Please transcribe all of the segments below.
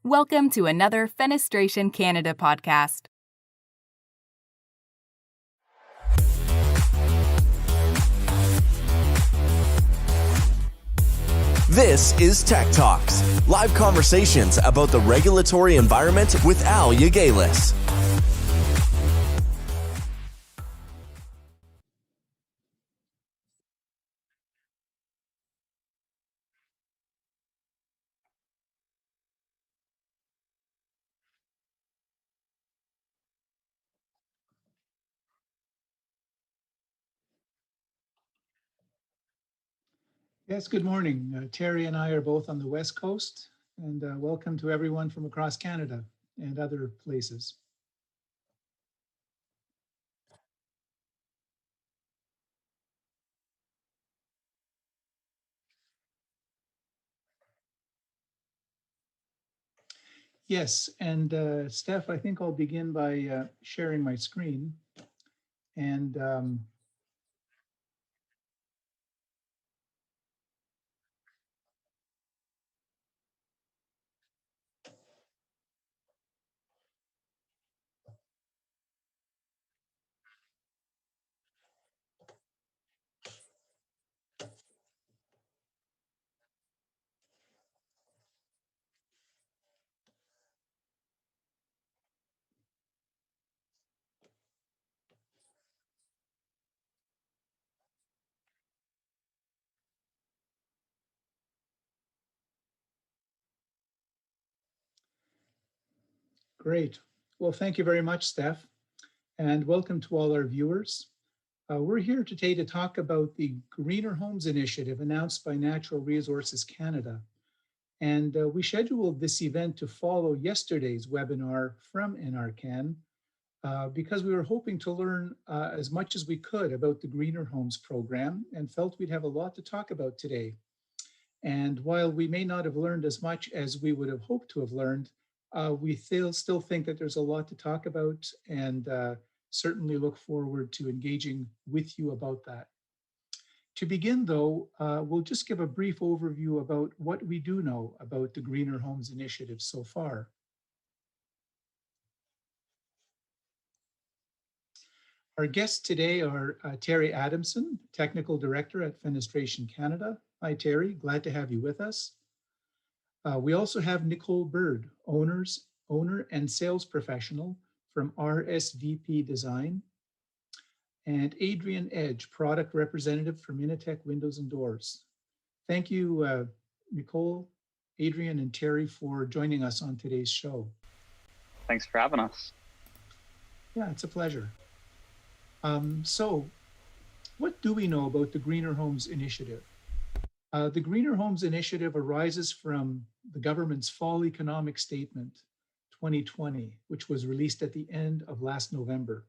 Welcome to another Fenestration Canada podcast. This is Tech Talks, live conversations about the regulatory environment with Al Jaugelis. Yes, good morning. Terry and I are both on the West Coast, and welcome to everyone from across Canada and other places. Yes, and Steph, I think I'll begin by sharing my screen. And great. Well, thank you very much, Steph, and welcome to all our viewers. We're here today to talk about the Greener Homes Initiative announced by Natural Resources Canada. And we scheduled this event to follow yesterday's webinar from NRCan because we were hoping to learn as much as we could about the Greener Homes program and felt we'd have a lot to talk about today. And while we may not have learned as much as we would have hoped to have learned, we still think that there's a lot to talk about and certainly look forward to engaging with you about that. To begin, though, we'll just give a brief overview about what we do know about the Greener Homes Initiative so far. Our guests today are Terry Adamson, Technical Director at Fenestration Canada. Hi, Terry. Glad to have you with us. We also have Nicole Bird, owner and sales professional from RSVP Design, and Adrian Edge, product representative from Minitech Windows and Doors. Thank you, Nicole, Adrian, and Terry for joining us on today's show. Thanks for having us. Yeah, it's a pleasure. So what do we know about the Greener Homes Initiative? The Greener Homes Initiative arises from the government's Fall Economic Statement 2020, which was released at the end of last November.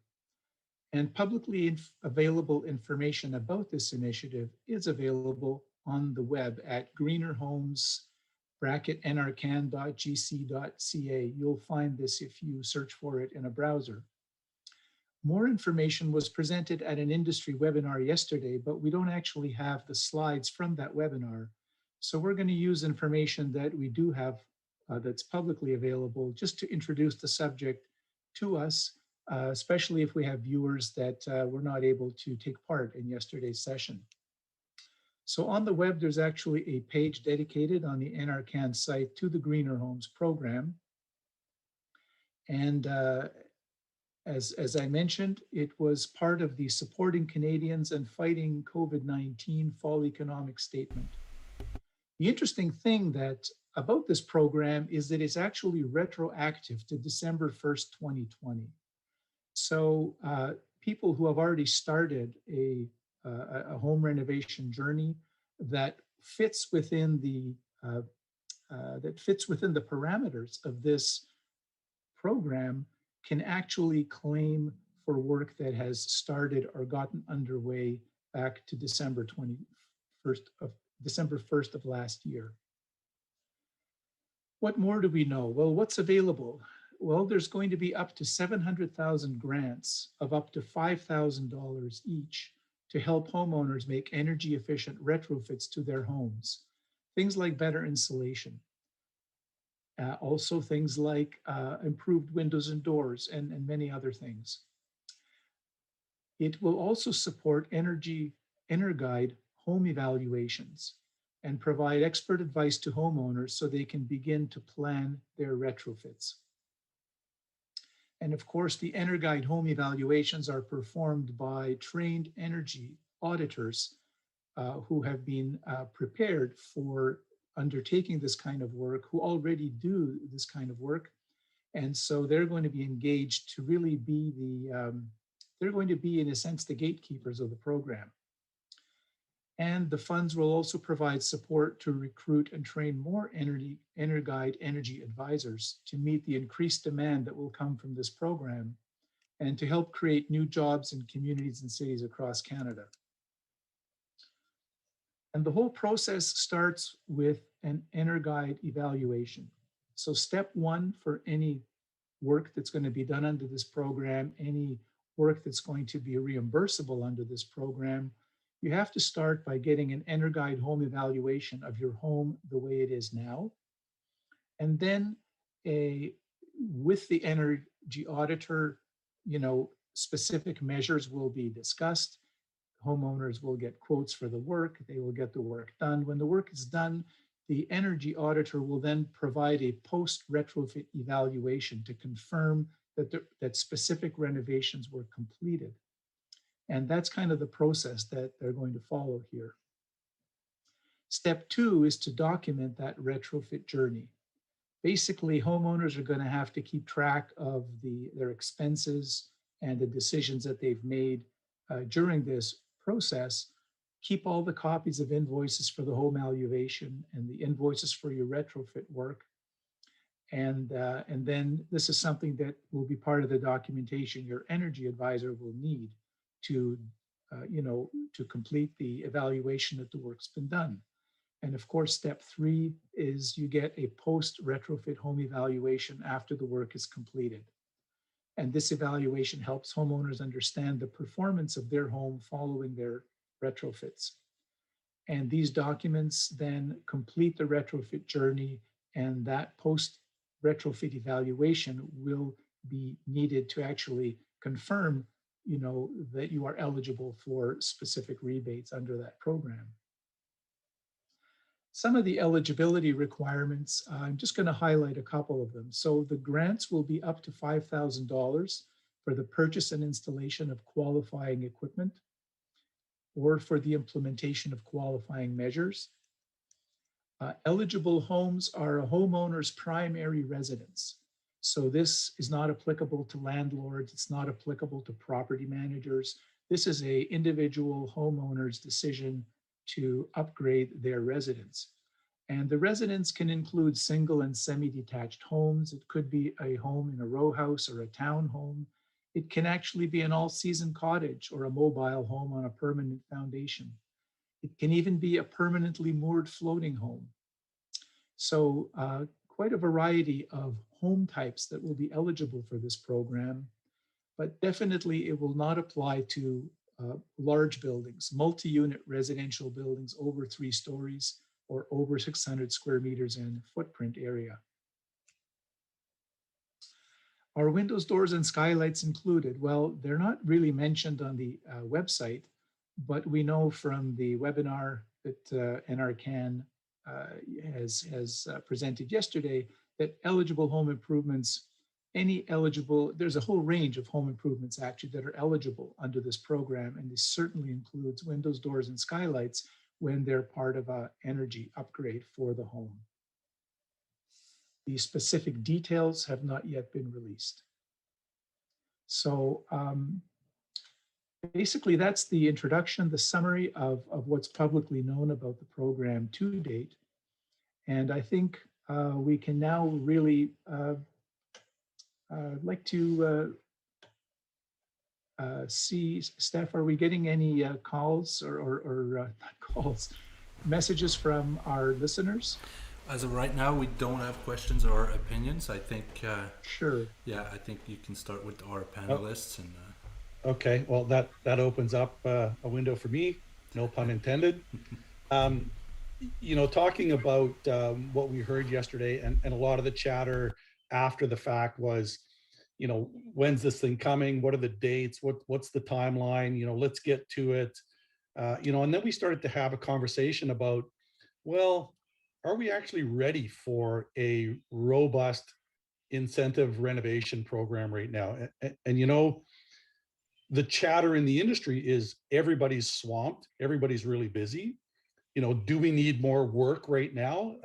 And publicly available information about this initiative is available on the web at greenerhomes.nrcan.gc.ca. You'll find this if you search for it in a browser. More information was presented at an industry webinar yesterday, but we don't actually have the slides from that webinar. So we're going to use information that we do have that's publicly available just to introduce the subject to us, especially if we have viewers that were not able to take part in yesterday's session. So on the web, there's actually a page dedicated on the NRCan site to the Greener Homes program. And as I mentioned, it was part of the Supporting Canadians and Fighting COVID-19 Fall Economic Statement. The interesting thing about this program is that it's actually retroactive to December 1st, 2020. So people who have already started a home renovation journey that fits within the parameters of this program can actually claim for work that has started or gotten underway back to December 1st of last year. What more do we know? Well, what's available? Well, there's going to be up to 700,000 grants of up to $5,000 each to help homeowners make energy efficient retrofits to their homes. Things like better insulation. Also things like improved windows and doors and many other things. It will also support EnerGuide home evaluations and provide expert advice to homeowners so they can begin to plan their retrofits. And of course, the EnerGuide home evaluations are performed by trained energy auditors who have been prepared for undertaking this kind of work, who already do this kind of work. And so they're going to be engaged to really be they're going to be, in a sense, the gatekeepers of the program. And the funds will also provide support to recruit and train more EnerGuide energy advisors to meet the increased demand that will come from this program and to help create new jobs in communities and cities across Canada. And the whole process starts with an EnerGuide evaluation. So step one for any work that's going to be done under this program, any work that's going to be reimbursable under this program, you have to start by getting an EnerGuide home evaluation of your home the way it is now. And then with the energy auditor, specific measures will be discussed. Homeowners will get quotes for the work. They will get the work done. When the work is done, the energy auditor will then provide a post-retrofit evaluation to confirm that specific renovations were completed. And that's kind of the process that they're going to follow here. Step two is to document that retrofit journey. Basically, homeowners are going to have to keep track of their expenses and the decisions that they've made during this process. Keep all the copies of invoices for the home evaluation and the invoices for your retrofit work. And then this is something that will be part of the documentation your energy advisor will need to complete the evaluation that the work's been done. And of course, step three is you get a post-retrofit home evaluation after the work is completed. And this evaluation helps homeowners understand the performance of their home following their retrofits. And these documents then complete the retrofit journey, and that post-retrofit evaluation will be needed to actually confirm that you are eligible for specific rebates under that program. Some of the eligibility requirements, I'm just going to highlight a couple of them. So the grants will be up to $5,000 for the purchase and installation of qualifying equipment or for the implementation of qualifying measures. Eligible homes are a homeowner's primary residence. So this is not applicable to landlords. It's not applicable to property managers. This is an individual homeowner's decision to upgrade their residence. And the residence can include single and semi-detached homes. It could be a home in a row house or a townhome. It can actually be an all-season cottage or a mobile home on a permanent foundation. It can even be a permanently moored floating home. So quite a variety of home types that will be eligible for this program, but definitely it will not apply to large buildings, multi-unit residential buildings over 3 stories or over 600 square meters in footprint area. Are windows, doors, and skylights included? Well, they're not really mentioned on the website, but we know from the webinar that NRCan has presented yesterday that eligible home improvements, there's a whole range of home improvements actually that are eligible under this program, and this certainly includes windows, doors, and skylights when they're part of an energy upgrade for the home. The specific details have not yet been released. So basically that's the introduction, the summary of what's publicly known about the program to date. And I think we can now really like to see, Steph, are we getting any calls or not calls, messages from our listeners? As of right now, we don't have questions or opinions. I think, sure. Yeah, I think you can start with our panelists. And okay, well, that opens up a window for me, no pun intended. talking about what we heard yesterday, and a lot of the chatter after the fact was, when's this thing coming? What are the dates? What's the timeline? Let's get to it. And then we started to have a conversation about, well, are we actually ready for a robust incentive renovation program right now? And the chatter in the industry is everybody's swamped, everybody's really busy. Do we need more work right now?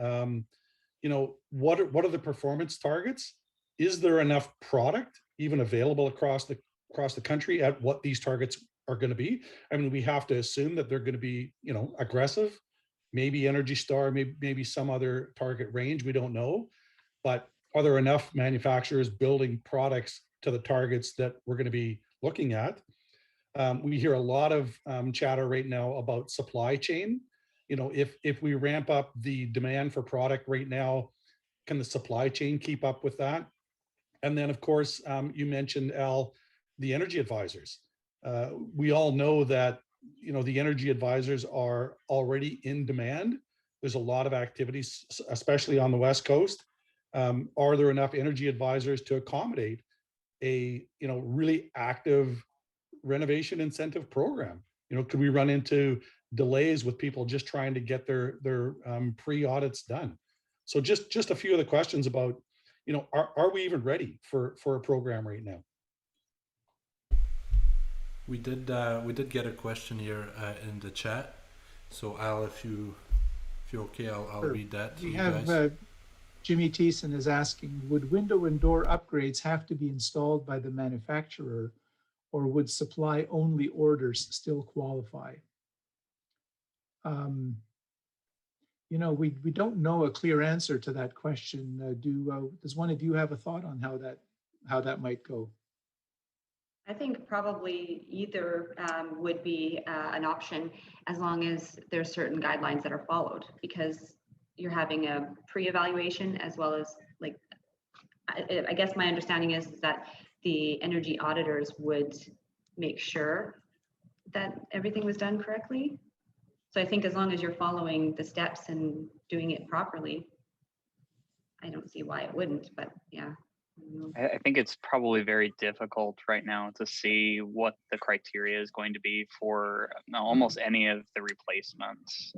What are the performance targets? Is there enough product even available across the country at what these targets are going to be? I mean, we have to assume that they're going to be, aggressive, maybe Energy Star, maybe some other target range. We don't know, but are there enough manufacturers building products to the targets that we're going to be looking at? We hear a lot of chatter right now about supply chain. If we ramp up the demand for product right now, can the supply chain keep up with that? And then, of course, you mentioned, Al, the energy advisors. We all know that, the energy advisors are already in demand. There's a lot of activities, especially on the West Coast. Are there enough energy advisors to accommodate a, really active renovation incentive program? Could we run into delays with people just trying to get their pre-audits done? So just a few of the questions about, are we even ready for a program right now? We did get a question here in the chat. So Al, if you're okay, I'll read that to We you have guys. Jimmy Thiessen is asking, would window and door upgrades have to be installed by the manufacturer, or would supply only orders still qualify? We don't know a clear answer to that question. Does one of you have a thought on how that might go? I think probably either would be an option, as long as there's certain guidelines that are followed, because you're having a pre-evaluation as well as, like, I guess my understanding is that the energy auditors would make sure that everything was done correctly. So I think as long as you're following the steps and doing it properly, I don't see why it wouldn't, but yeah. I think it's probably very difficult right now to see what the criteria is going to be for almost any of the replacements.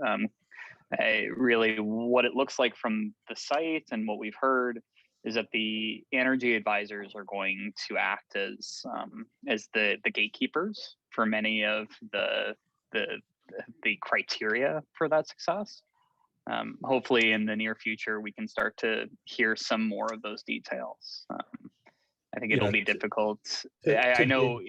Really, what it looks like from the site and what we've heard is that the energy advisors are going to act as the gatekeepers for many of the criteria for that success. Hopefully in the near future, we can start to hear some more of those details. I think it'll be difficult. I know.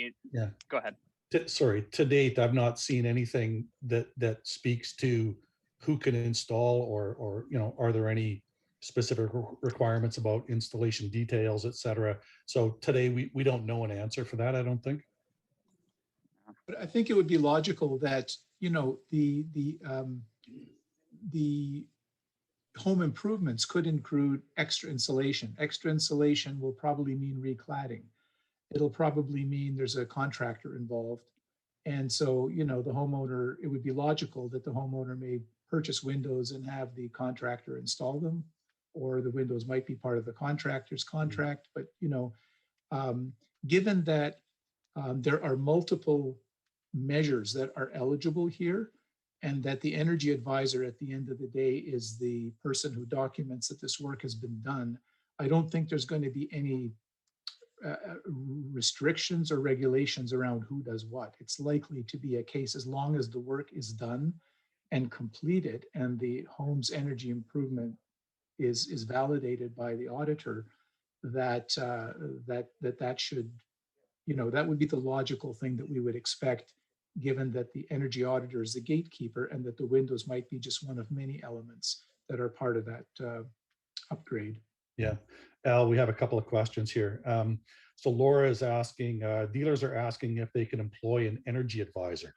Go ahead. To date, I've not seen anything that speaks to who can install, or are there any specific requirements about installation details, et cetera. So today we don't know an answer for that, I don't think. But I think it would be logical that, the home improvements could include extra insulation. Extra insulation will probably mean recladding. It'll probably mean there's a contractor involved. And so, the homeowner, it would be logical that the homeowner may purchase windows and have the contractor install them, or the windows might be part of the contractor's contract. But, given that there are multiple measures that are eligible here, and that the energy advisor at the end of the day is the person who documents that this work has been done, I don't think there's going to be any restrictions or regulations around who does what. It's likely to be a case, as long as the work is done and completed and the home's energy improvement is validated by the auditor, that should, that would be the logical thing that we would expect, given that the energy auditor is the gatekeeper and that the windows might be just one of many elements that are part of that upgrade. Yeah. Al, we have a couple of questions here. So Laura is asking, dealers are asking if they can employ an energy advisor.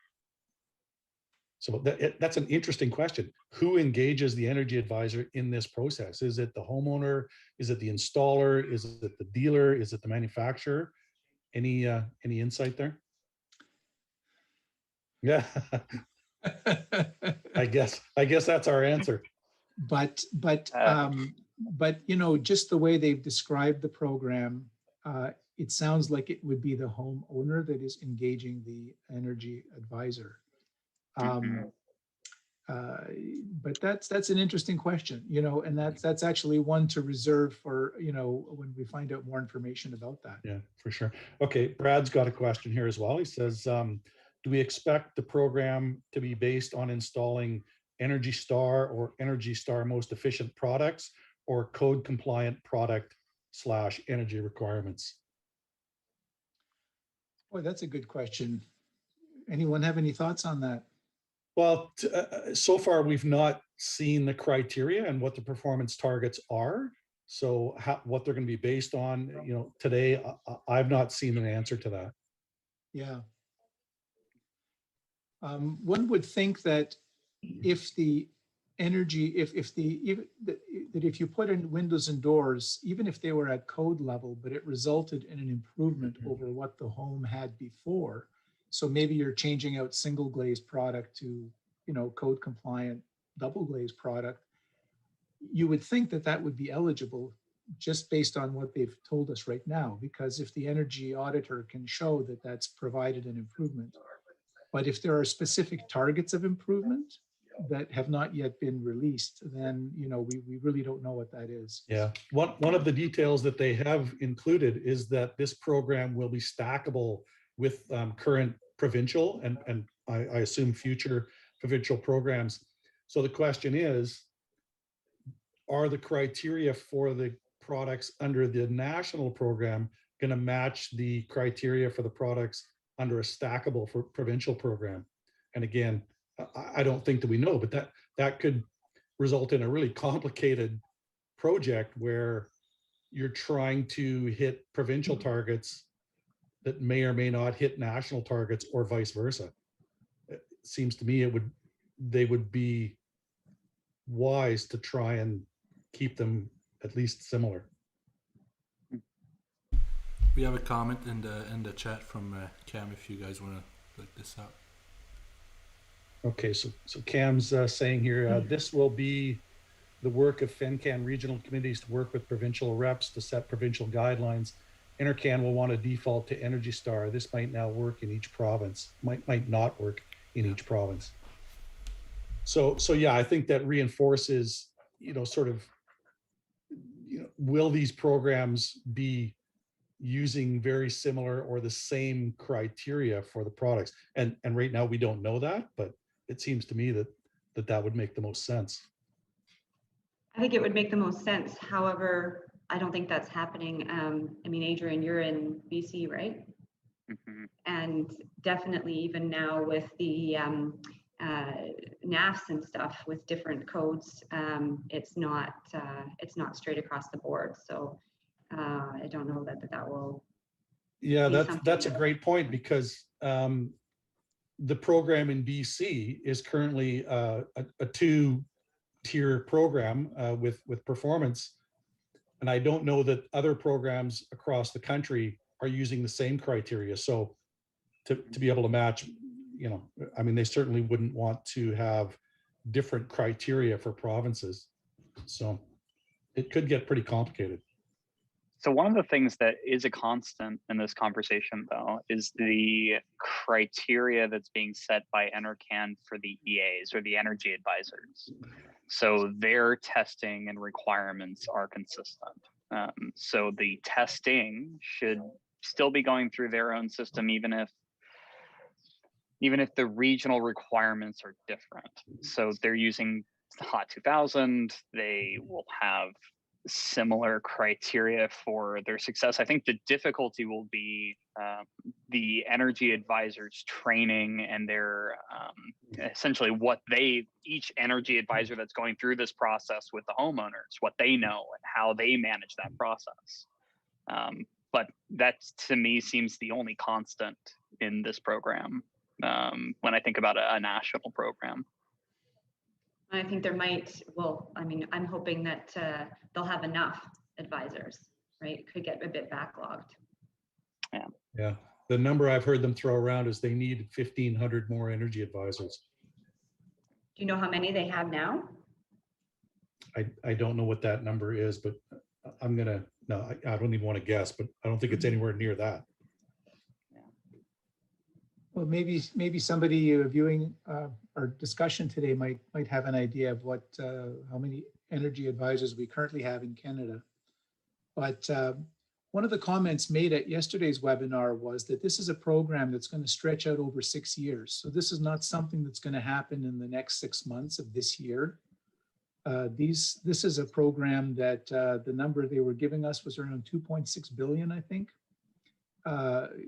So that's an interesting question. Who engages the energy advisor in this process? Is it the homeowner? Is it the installer? Is it the dealer? Is it the manufacturer? Any insight there? Yeah. I guess that's our answer. But you know, just the way they've described the program, it sounds like it would be the homeowner that is engaging the energy advisor. But that's an interesting question, you know, and that's actually one to reserve for, you know, when we find out more information about that. Yeah, for sure. Okay, Brad's got a question here as well. He says, do we expect the program to be based on installing Energy Star or Energy Star most efficient products, or code compliant product / energy requirements? Boy, that's a good question. Anyone have any thoughts on that? Well, so far we've not seen the criteria and what the performance targets are. So what they're going to be based on, you know, today, I've not seen an answer to that. Yeah. One would think that if the energy, that if you put in windows and doors, even if they were at code level, but it resulted in an improvement over what the home had before. So maybe you're changing out single glaze product to, you know, code compliant double glaze product. You would think that that would be eligible just based on what they've told us right now, because if the energy auditor can show that that's provided an improvement. But if there are specific targets of improvement that have not yet been released, then, you know, we really don't know what that is. Yeah, one of the details that they have included is that this program will be stackable with current provincial and I assume future provincial programs. So the question is, are the criteria for the products under the national program going to match the criteria for the products under a stackable for provincial program? And again, I don't think that we know, but that could result in a really complicated project where you're trying to hit provincial targets that may or may not hit national targets, or vice versa. It seems to me they would be wise to try and keep them at least similar. We have a comment in the chat from Cam, if you guys want to look this up. Okay, so Cam's saying here, this will be the work of NRCan regional committees to work with provincial reps to set provincial guidelines. NRCan will want to default to Energy Star. This might now work in each province, might not work in each province. So yeah, I think that reinforces, you know, sort of, you know, will these programs be using very similar or the same criteria for the products? And right now we don't know that, but it seems to me that would make the most sense. I think it would make the most sense. However, I don't think that's happening. I mean, Adrian, you're in BC, right? Mm-hmm. And definitely even now with the NAFs and stuff with different codes, it's not straight across the board. So I don't know that will. Yeah, that's a great point, because the program in BC is currently a 2-tier program with performance. And I don't know that other programs across the country are using the same criteria. So to be able to match, you know, I mean, they certainly wouldn't want to have different criteria for provinces. So it could get pretty complicated. So one of the things that is a constant in this conversation, though, is the criteria that's being set by NRCan for the EAs, or the energy advisors. So their testing and requirements are consistent. So the testing should still be going through their own system, even if the regional requirements are different. So they're using HOT 2000, they will have similar criteria for their success. I think the difficulty will be the energy advisors training and their essentially what each energy advisor that's going through this process with the homeowners, what they know and how they manage that process. But that to me seems the only constant in this program when I think about a national program. I think there might, well, I mean, I'm hoping that they'll have enough advisors, right? It could get a bit backlogged. Yeah. The number I've heard them throw around is they need 1,500 more energy advisors. Do you know how many they have now? I don't know what that number is, but I'm gonna, no, I don't even want to guess, but I don't think it's anywhere near that. Well, maybe somebody viewing our discussion today might have an idea of what how many energy advisors we currently have in Canada. But one of the comments made at yesterday's webinar was that this is a program that's going to stretch out over 6 years. So this is not something that's going to happen in the next 6 months of this year. This is a program that the number they were giving us was around 2.6 billion, I think.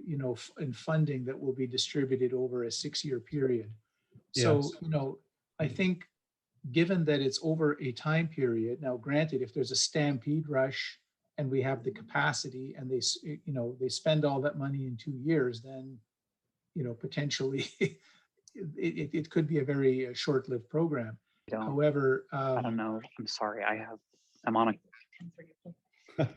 You know, in funding that will be distributed over a 6-year period. So, Yes. you know, I think given that it's over a time period, now granted, if there's a stampede rush and we have the capacity and they, you know, they spend all that money in 2 years, then, you know, potentially it could be a very short-lived program. However, I don't know. I'm sorry. I'm on a.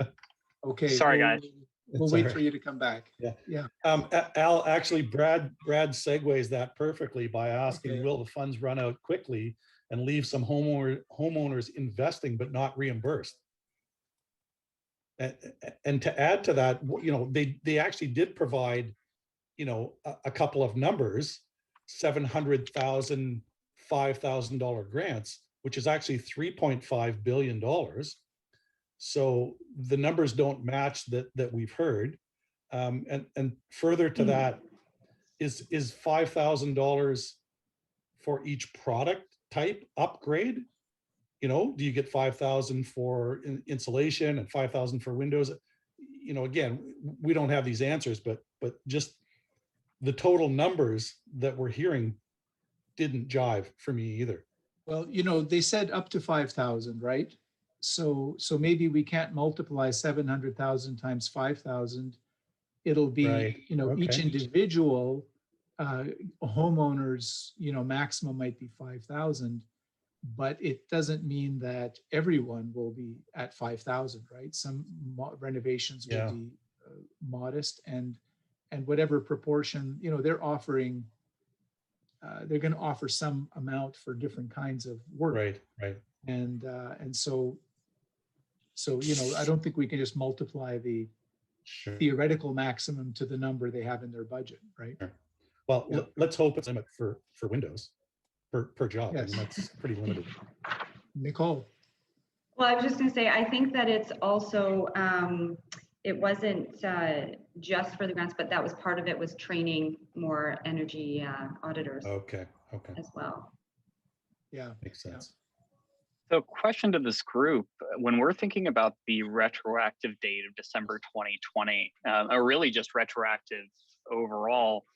okay. Sorry, guys. We'll wait for you to come back. Yeah. Al, actually, Brad segues that perfectly by asking, Okay. will the funds run out quickly and leave some homeowners investing but not reimbursed? And to add to that, you know, they actually did provide, you know, a couple of numbers, $700,000, $5,000 grants, which is actually $3.5 billion. So the numbers don't match that we've heard. And further to that, is $5,000 for each product type upgrade? You know, do you get 5,000 for insulation and 5,000 for windows? You know, again, we don't have these answers, but just the total numbers that we're hearing didn't jive for me either. Well, you know, they said up to 5,000, right? So maybe we can't multiply 700,000 times 5,000. It'll be, Right. you know, each Okay. individual homeowners, you know, maximum might be 5,000, but it doesn't mean that everyone will be at 5,000, right? Some renovations will Yeah. be modest, and whatever proportion, you know, they're offering, they're going to offer some amount for different kinds of work. Right. And so, you know, I don't think we can just multiply the Sure. theoretical maximum to the number they have in their budget, right? Sure. Well, Yeah. let's hope it's a limit for windows per job. Yes. I mean, that's pretty limited. Nicole. Well, I was just going to say, I think that it's also, it wasn't just for the grants, but that was part of it, was training more energy auditors Okay. as well. Yeah. Makes sense. So, question to this group: when we're thinking about the retroactive date of December 2020, or really just retroactive overall,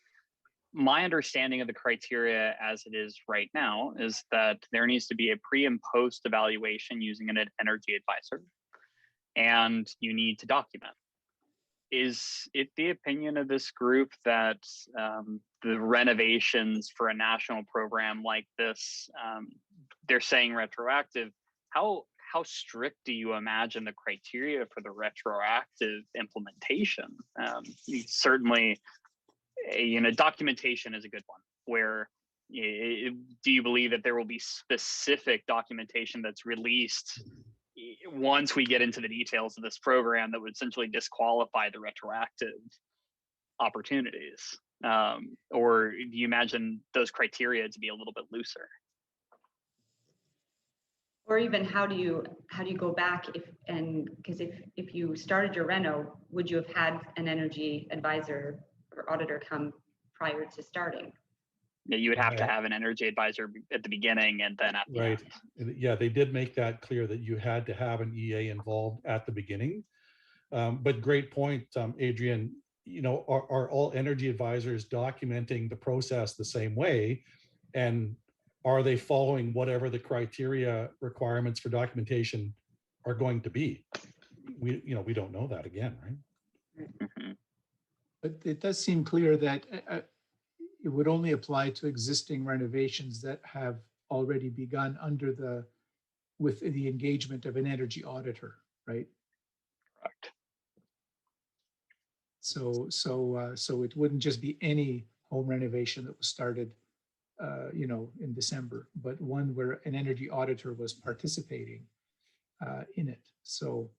my understanding of the criteria as it is right now is that there needs to be a pre and post evaluation using an energy advisor, and you need to document. Is it the opinion of this group that the renovations for a national program like this, they're saying retroactive, how strict do you imagine the criteria for the retroactive implementation? Certainly, you know, documentation is a good one. Where do you believe that there will be specific documentation that's released once we get into the details of this program that would essentially disqualify the retroactive opportunities? Or do you imagine those criteria to be a little bit looser? Or even how do you go back because if you started your reno, would you have had an energy advisor or auditor come prior to starting? Yeah, you would have to have an energy advisor at the beginning and then at the Right. end. Yeah, they did make that clear that you had to have an EA involved at the beginning. But great point, Adrian. You know, are all energy advisors documenting the process the same way? And are they following whatever the criteria requirements for documentation are going to be? We don't know that again, right? Mm-hmm. But it does seem clear that it would only apply to existing renovations that have already begun with the engagement of an energy auditor, right? Correct. So it wouldn't just be any home renovation that was started in December, but one where an energy auditor was participating in it. So.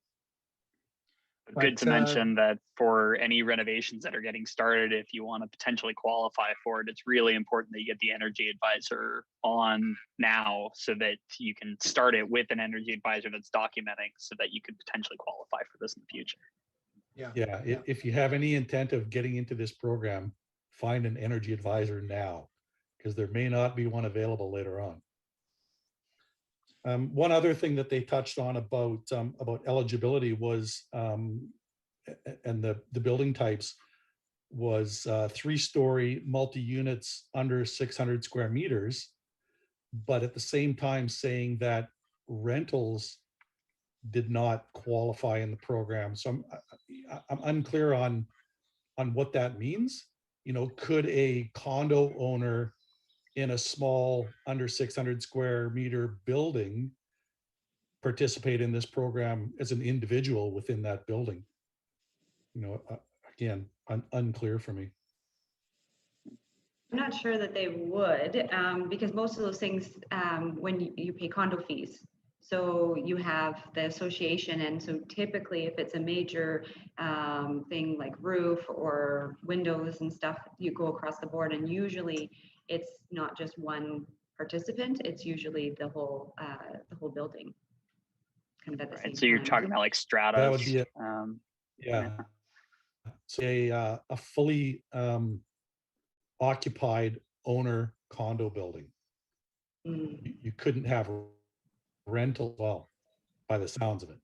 Good to mention that for any renovations that are getting started, if you want to potentially qualify for it, it's really important that you get the energy advisor on now so that you can start it with an energy advisor that's documenting so that you could potentially qualify for this in the future. Yeah. If you have any intent of getting into this program, find an energy advisor now, because there may not be one available later on. One other thing that they touched on about eligibility was, and the building types was 3-story multi-units under 600 square meters, but at the same time saying that rentals did not qualify in the program. So I'm unclear on what that means. Could a condo owner in a small under 600 square meter building participate in this program as an individual within that building? Again, unclear for me. I'm not sure that they would, because most of those things, when you pay condo fees, so you have the association, and so typically if it's a major thing like roof or windows and stuff, you go across the board, and usually it's not just one participant, it's usually the whole building kind of at the same So you're time. talking about like strata. That would be it. Yeah. So a fully occupied owner condo building. You couldn't have rental, well, by the sounds of it.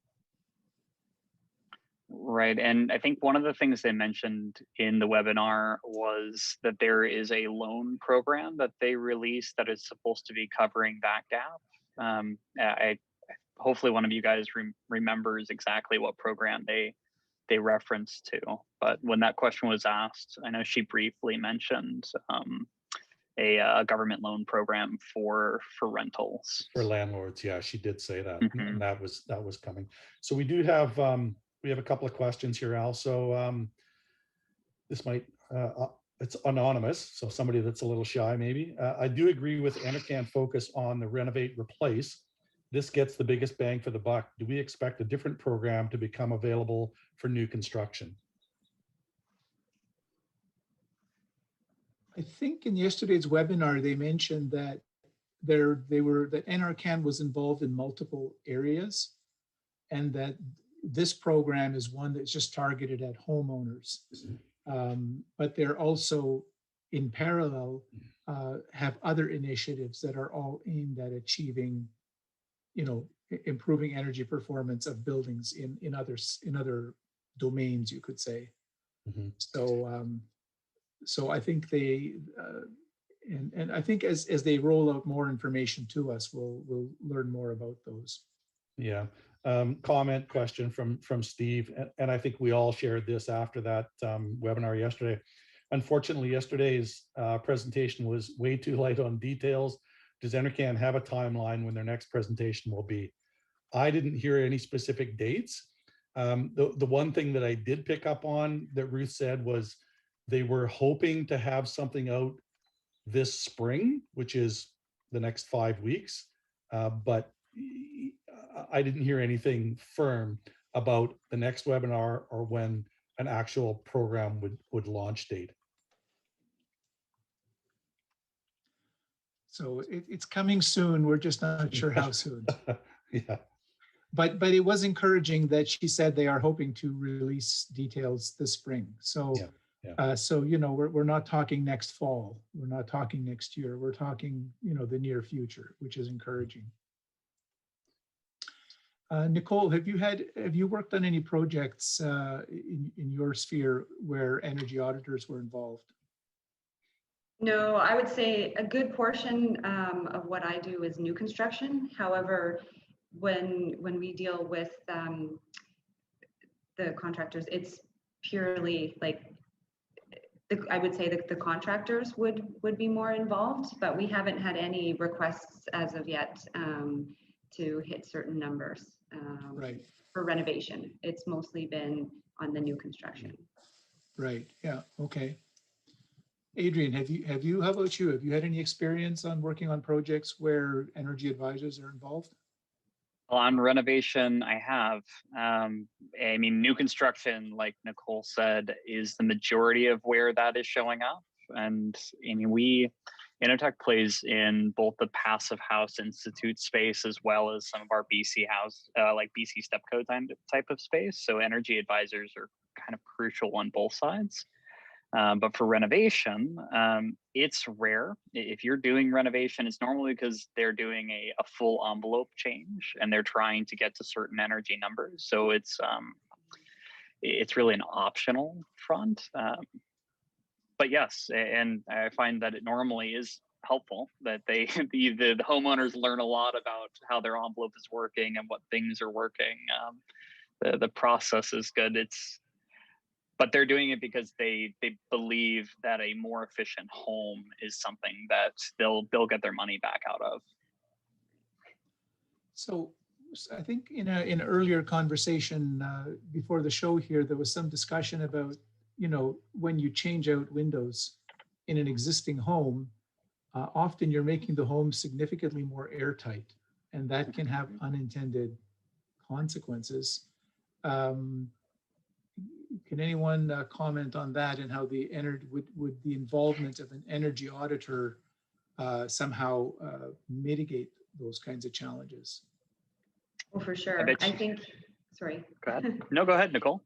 Right. And I think one of the things they mentioned in the webinar was that there is a loan program that they released that is supposed to be covering that gap. I hopefully one of you guys remembers exactly what program they referenced to. But when that question was asked, I know she briefly mentioned a government loan program for rentals. For landlords, yeah, she did say that, and that was coming. So we do have a couple of questions here, Al. So this might it's anonymous, so somebody that's a little shy maybe. I do agree with NRCan focus on the renovate replace. This gets the biggest bang for the buck. Do we expect a different program to become available for new construction? I think in yesterday's webinar, they mentioned that that NRCan was involved in multiple areas, and that this program is one that's just targeted at homeowners. But they're also in parallel have other initiatives that are all aimed at achieving, improving energy performance of buildings in other domains, you could say. So I think they and I think as they roll out more information to us, we'll learn more about those. Yeah. Comment question from Steve, and I think we all shared this after that webinar yesterday. Unfortunately, yesterday's presentation was way too light on details. Does NRCan have a timeline when their next presentation will be? I didn't hear any specific dates. The one thing that I did pick up on that Ruth said was they were hoping to have something out this spring, which is the next 5 weeks, but I didn't hear anything firm about the next webinar or when an actual program would launch date. So it's coming soon. We're just not sure how soon. Yeah. But it was encouraging that she said they are hoping to release details this spring. So so we're not talking next fall. We're not talking next year. We're talking the near future, which is encouraging. Nicole, have you worked on any projects in your sphere where energy auditors were involved? No, I would say a good portion of what I do is new construction. However, when we deal with the contractors, it's purely like I would say that the contractors would be more involved, but we haven't had any requests as of yet to hit certain numbers for renovation. It's mostly been on the new construction. Right. Yeah. Okay. Adrian, how about you? Have you had any experience on working on projects where energy advisors are involved? Well, on renovation, I have. I mean, new construction, like Nicole said, is the majority of where that is showing up. And I mean, Innotech plays in both the Passive House Institute space as well as some of our BC house, like BC StepCo type of space. So energy advisors are kind of crucial on both sides. But for renovation, it's rare. If you're doing renovation, it's normally because they're doing a full envelope change and they're trying to get to certain energy numbers. So it's really an optional front. But yes, and I find that it normally is helpful that the homeowners learn a lot about how their envelope is working and what things are working. The process is good. But they're doing it because they believe that a more efficient home is something that they'll get their money back out of. So I think in an earlier conversation before the show here, there was some discussion about, when you change out windows in an existing home, often you're making the home significantly more airtight, and that can have unintended consequences. Can anyone comment on that and how the would the involvement of an energy auditor somehow mitigate those kinds of challenges? Well, for sure. I think, sorry. Go ahead. No, go ahead, Nicole.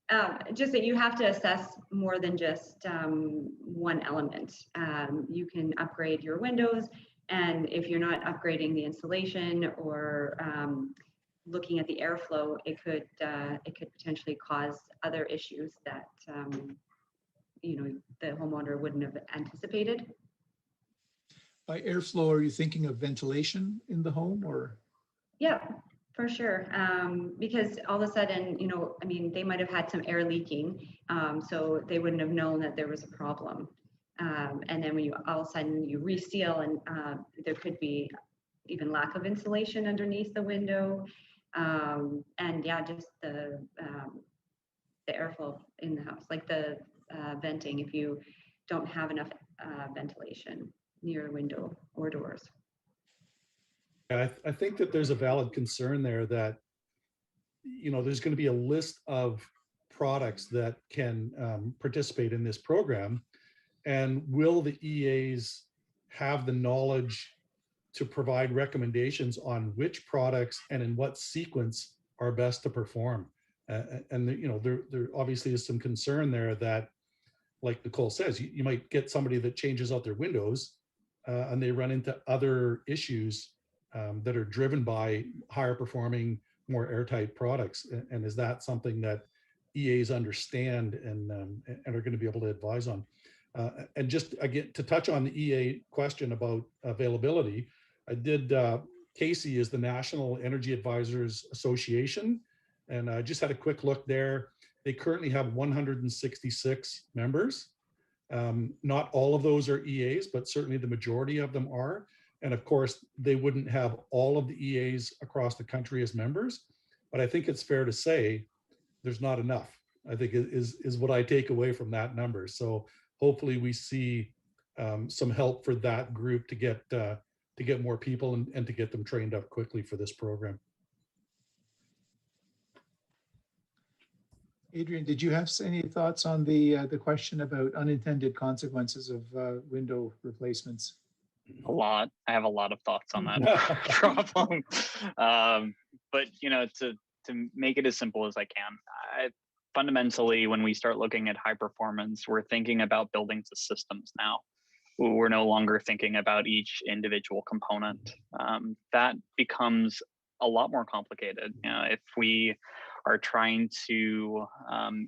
Just that you have to assess more than just one element. You can upgrade your windows, and if you're not upgrading the insulation or looking at the airflow, it could potentially cause other issues that the homeowner wouldn't have anticipated. By airflow, are you thinking of ventilation in the home, or? Yeah, for sure. Because all of a sudden, they might have had some air leaking, so they wouldn't have known that there was a problem. And then when you all of a sudden you reseal, and there could be even lack of insulation underneath the window. And yeah, just the airflow in the house, like the venting, if you don't have enough ventilation near a window or doors. I think that there's a valid concern there that, there's going to be a list of products that can participate in this program. And will the EAs have the knowledge to provide recommendations on which products and in what sequence are best to perform? And there obviously is some concern there that, like Nicole says, you might get somebody that changes out their windows and they run into other issues that are driven by higher performing, more airtight products. And is that something that EAs understand and are going to be able to advise on? And just again, to touch on the EA question about availability, Casey is the National Energy Advisors Association, and I just had a quick look there. They currently have 166 members. Not all of those are EAs, but certainly the majority of them are. And of course, they wouldn't have all of the EAs across the country as members, but I think it's fair to say there's not enough, I think is what I take away from that number. So hopefully we see some help for that group to get more people and to get them trained up quickly for this program. Adrian, did you have any thoughts on the question about unintended consequences of window replacements? A lot. I have a lot of thoughts on that problem. But to make it as simple as I can, fundamentally, when we start looking at high performance, we're thinking about buildings as systems now. We're no longer thinking about each individual component. That becomes a lot more complicated. If we are trying to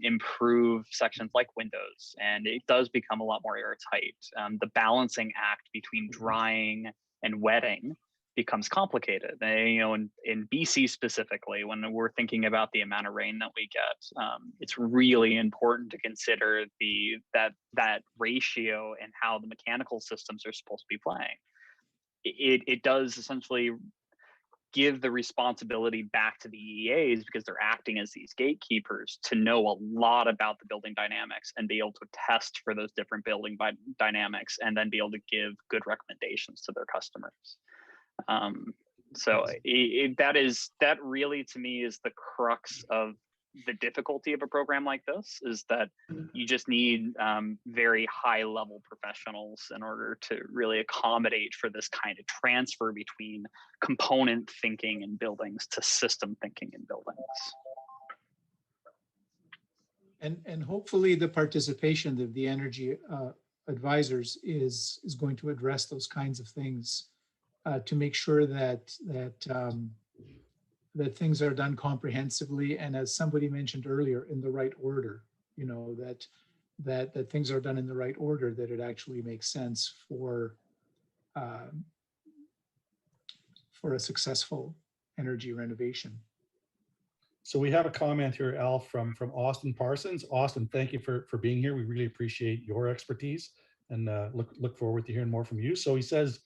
improve sections like windows, and it does become a lot more airtight. The balancing act between drying and wetting becomes complicated. In BC specifically, when we're thinking about the amount of rain that we get, it's really important to consider that ratio and how the mechanical systems are supposed to be playing. It does essentially give the responsibility back to the EAs, because they're acting as these gatekeepers, to know a lot about the building dynamics and be able to test for those different building dynamics, and then be able to give good recommendations to their customers. So that really, to me, is the crux of the difficulty of a program like this, is that you just need very high level professionals in order to really accommodate for this kind of transfer between component thinking in buildings to system thinking in buildings. And hopefully the participation of the energy advisors is going to address those kinds of things to make sure that things are done comprehensively, and as somebody mentioned earlier, in the right order. You know, that things are done in the right order, that it actually makes sense for a successful energy renovation. So we have a comment here, Al, from Austin Parsons. Austin, thank you for being here. We really appreciate your expertise, and look forward to hearing more from you. So he says,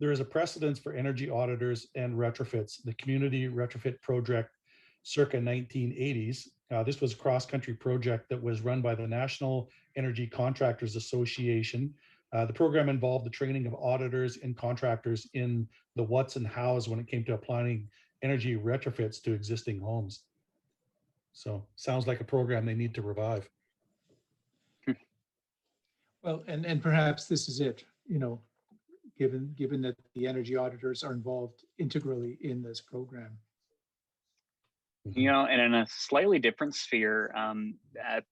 there is a precedence for energy auditors and retrofits. The community retrofit project circa 1980s. This was a cross-country project that was run by the National Energy Contractors Association. The program involved the training of auditors and contractors in the what's and how's when it came to applying energy retrofits to existing homes. So sounds like a program they need to revive. Well, and perhaps this is it, you know, given that the energy auditors are involved integrally in this program. You know, and in a slightly different sphere,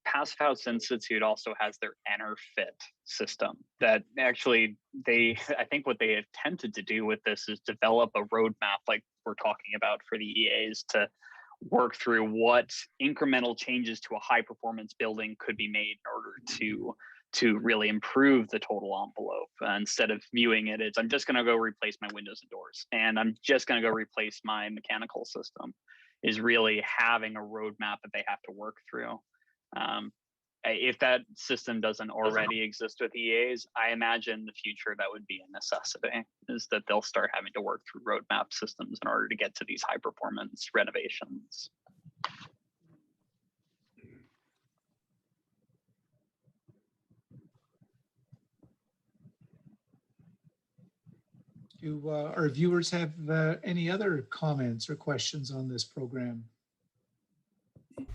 Passive House Institute also has their NRFit system that actually I think what they attempted to do with this is develop a roadmap like we're talking about for the EAs to work through what incremental changes to a high performance building could be made in order to really improve the total envelope. Instead of viewing it as, I'm just going to go replace my windows and doors, and I'm just going to go replace my mechanical system, is really having a roadmap that they have to work through. If that system doesn't already exist with EAs, I imagine in the future that would be a necessity, is that they'll start having to work through roadmap systems in order to get to these high performance renovations. Do our viewers have any other comments or questions on this program?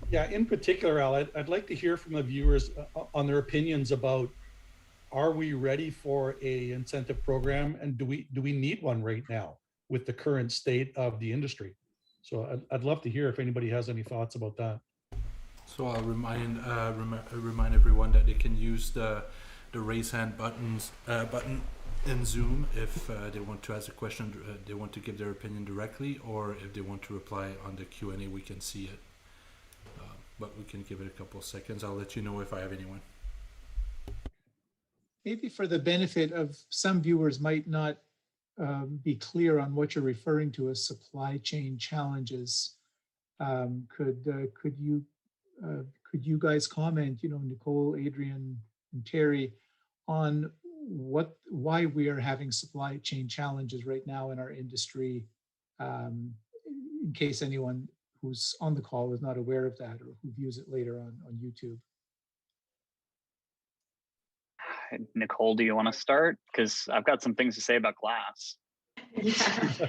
Yeah, in particular, Al, I'd like to hear from the viewers on their opinions about, are we ready for a incentive program, and do we need one right now with the current state of the industry? So I'd love to hear if anybody has any thoughts about that. So I'll remind everyone that they can use the raise hand button in Zoom if they want to ask a question, they want to give their opinion directly, or if they want to reply on the Q&A, we can see it. But we can give it a couple of seconds. I'll let you know if I have anyone. Maybe for the benefit of some viewers might not be clear on what you're referring to as supply chain challenges. Could you guys comment, you know, Nicole, Adrian, and Terry, on why we are having supply chain challenges right now in our industry, in case anyone who's on the call is not aware of that, or who views it later on YouTube. Nicole, do you want to start? Because I've got some things to say about glass. Yeah,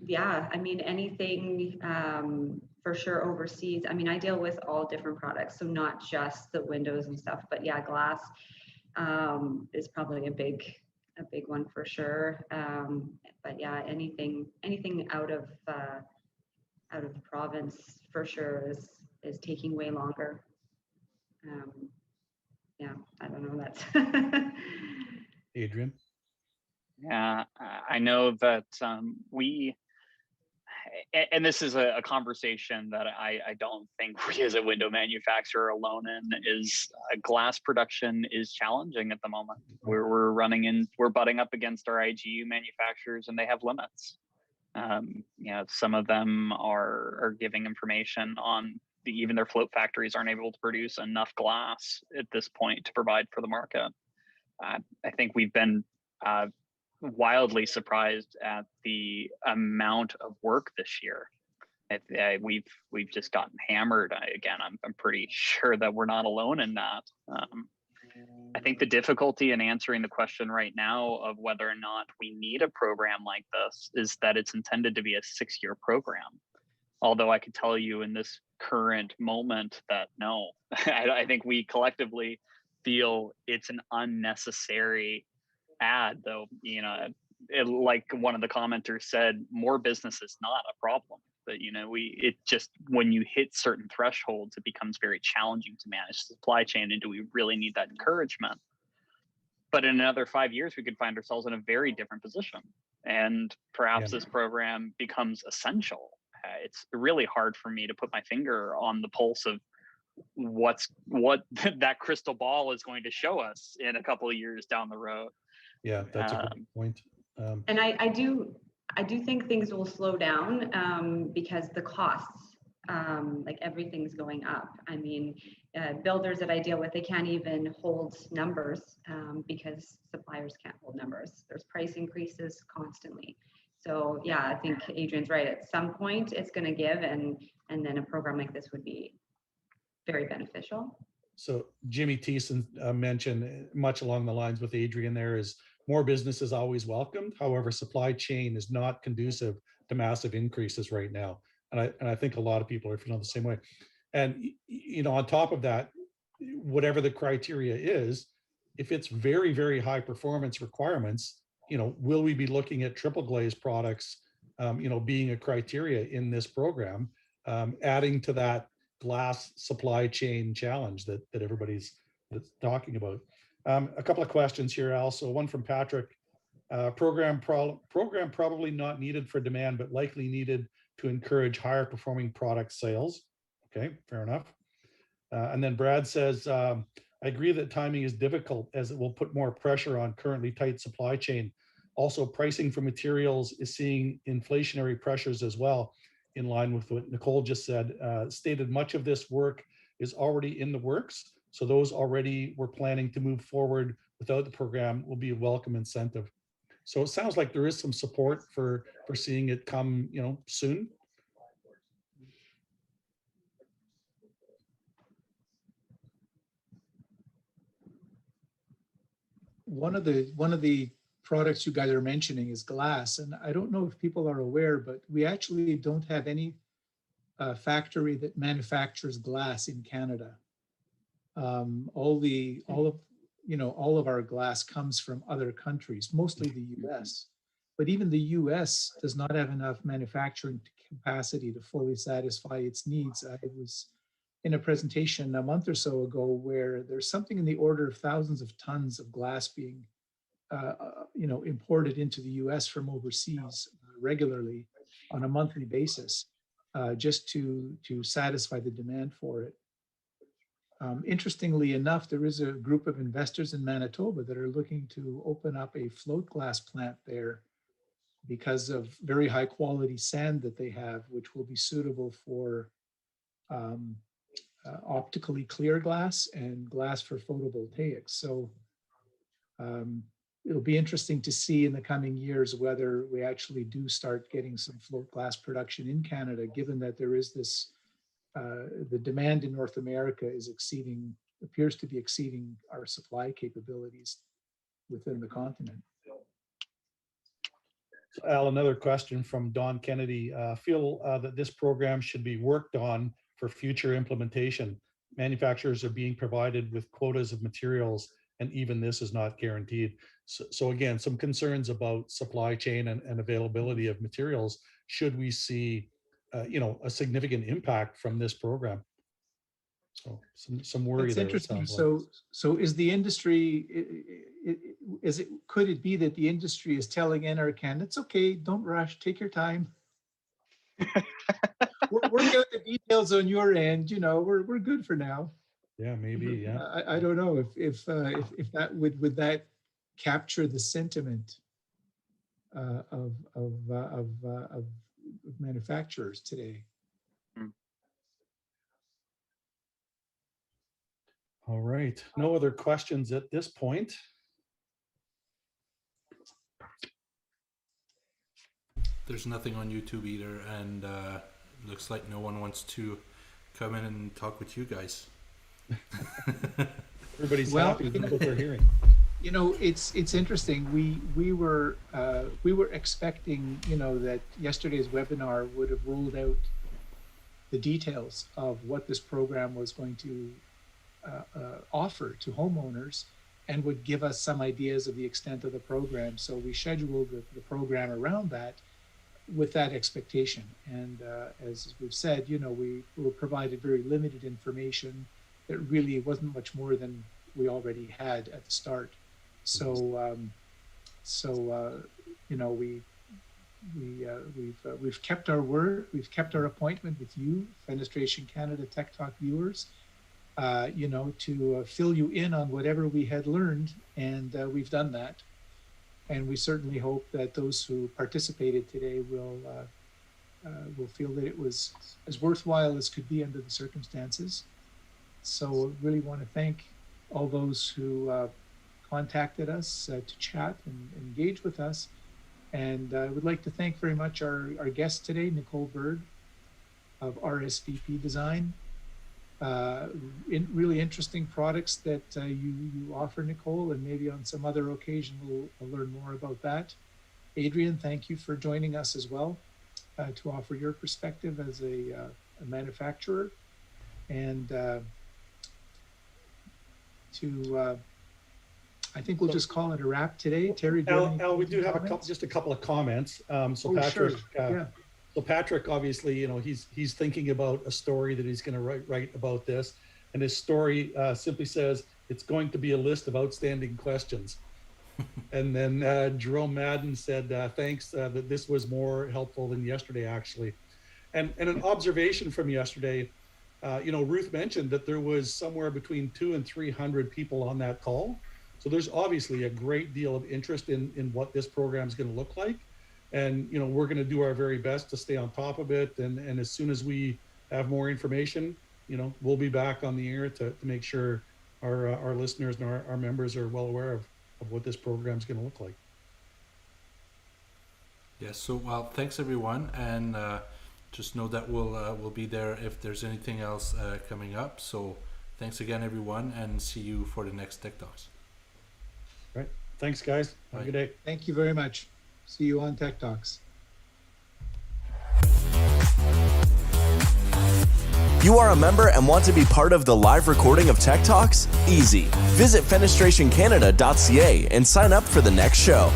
yeah, I mean, anything for sure overseas. I mean, I deal with all different products, so not just the windows and stuff, but yeah, glass is probably a big one for sure. But yeah, anything out of the province for sure is taking way longer. Yeah, I don't know, that's Adrian? Yeah, I know that and this is a conversation that I don't think we as a window manufacturer are alone in, is glass production is challenging at the moment. We're butting up against our IGU manufacturers, and they have limits. Yeah, some of them are giving information on even their float factories aren't able to produce enough glass at this point to provide for the market. I think we've been wildly surprised at the amount of work this year. We've just gotten hammered. Again, I'm pretty sure that we're not alone in that. I think the difficulty in answering the question right now of whether or not we need a program like this is that it's intended to be a 6-year program. Although I could tell you in this current moment that no, I think we collectively feel it's an unnecessary ad, though, like one of the commenters said, more business is not a problem. But it just, when you hit certain thresholds, it becomes very challenging to manage the supply chain. And do we really need that encouragement? But in another 5 years, we could find ourselves in a very different position. And perhaps this program becomes essential. It's really hard for me to put my finger on the pulse of what that crystal ball is going to show us in a couple of years down the road. Yeah, that's a great point. And I do think things will slow down because the costs, like everything's going up. I mean, builders that I deal with, they can't even hold numbers because suppliers can't hold numbers. There's price increases constantly. So yeah, I think Adrian's right. At some point, it's going to give, and then a program like this would be very beneficial. So Jimmy Thiessen mentioned much along the lines with Adrian there is more business is always welcomed. However, supply chain is not conducive to massive increases right now. And I think a lot of people are feeling the same way. And, on top of that, whatever the criteria is, if it's very, very high performance requirements, will we be looking at triple glaze products, being a criteria in this program, adding to that glass supply chain challenge that everybody's talking about. A couple of questions here also. One from Patrick. Program probably not needed for demand, but likely needed to encourage higher performing product sales. Okay, fair enough. And then Brad says, I agree that timing is difficult as it will put more pressure on currently tight supply chain. Also, pricing for materials is seeing inflationary pressures as well, in line with what Nicole just said. Stated much of this work is already in the works. So those already were planning to move forward without the program will be a welcome incentive. So it sounds like there is some support for seeing it come, soon. One of the products you guys are mentioning is glass, and I don't know if people are aware, but we actually don't have any factory that manufactures glass in Canada. All of our glass comes from other countries, mostly the US. But even the US does not have enough manufacturing capacity to fully satisfy its needs. I was in a presentation a month or so ago where there's something in the order of thousands of tons of glass being imported into the US from overseas regularly on a monthly basis, just to satisfy the demand for it. Interestingly enough, there is a group of investors in Manitoba that are looking to open up a float glass plant there because of very high quality sand that they have, which will be suitable for optically clear glass and glass for photovoltaics. So it'll be interesting to see in the coming years whether we actually do start getting some float glass production in Canada, given that there is this the demand in North America appears to be exceeding our supply capabilities within the continent. So Al, another question from Don Kennedy. Feel that this program should be worked on for future implementation. Manufacturers are being provided with quotas of materials, and even this is not guaranteed. So again, some concerns about supply chain and availability of materials should we see a significant impact from this program. So some worry. That's there. Interesting. So is the industry, could it be that the industry is telling NRCan, it's okay, don't rush, take your time. Work out the details on your end, we're good for now. Yeah, maybe. Yeah. I don't know if that would that capture the sentiment of manufacturers today. All right. No other questions at this point. There's nothing on YouTube either, and looks like no one wants to come in and talk with you guys. Everybody's Well, happy with what they're hearing. You know, it's interesting. We were expecting, you know, that yesterday's webinar would have rolled out the details of what this program was going to offer to homeowners, and would give us some ideas of the extent of the program. So we scheduled the program around that, with that expectation. And as we've said, you know, we were provided very limited information. That really wasn't much more than we already had at the start. So, you know, we've kept our word. We've kept our appointment with you, Fenestration Canada Tech Talk viewers. You know, to fill you in on whatever we had learned, and we've done that. And we certainly hope that those who participated today will feel that it was as worthwhile as could be under the circumstances. So really want to thank all those who contacted us to chat and engage with us. And I would like to thank very much our guest today, Nicole Bird of RSVP Design. Really interesting products that you offer, Nicole, and maybe on some other occasion we'll learn more about that. Adrian, thank you for joining us as well to offer your perspective as a manufacturer. And I think we'll just call it a wrap today. Terry, Al, we do have just a couple of comments. So Patrick, sure. So Patrick, obviously, you know, he's thinking about a story that he's going to write about this, and his story simply says it's going to be a list of outstanding questions. And then Jerome Madden said, thanks, that this was more helpful than yesterday, actually. And an observation from yesterday, you know, Ruth mentioned that there was somewhere between 200 and 300 people on that call. So there's obviously a great deal of interest in what this program is going to look like. And, you know, we're going to do our very best to stay on top of it. And as soon as we have more information, you know, we'll be back on the air to make sure our listeners and our members are well aware of what this program is going to look like. Yes, so well, thanks everyone, and just know that we'll be there if there's anything else coming up. So thanks again, everyone, and see you for the next Tech Talks. Right. Thanks, guys. Have a good day. Thank you very much. See you on Tech Talks. You are a member and want to be part of the live recording of Tech Talks? Easy. Visit fenestrationcanada.ca and sign up for the next show.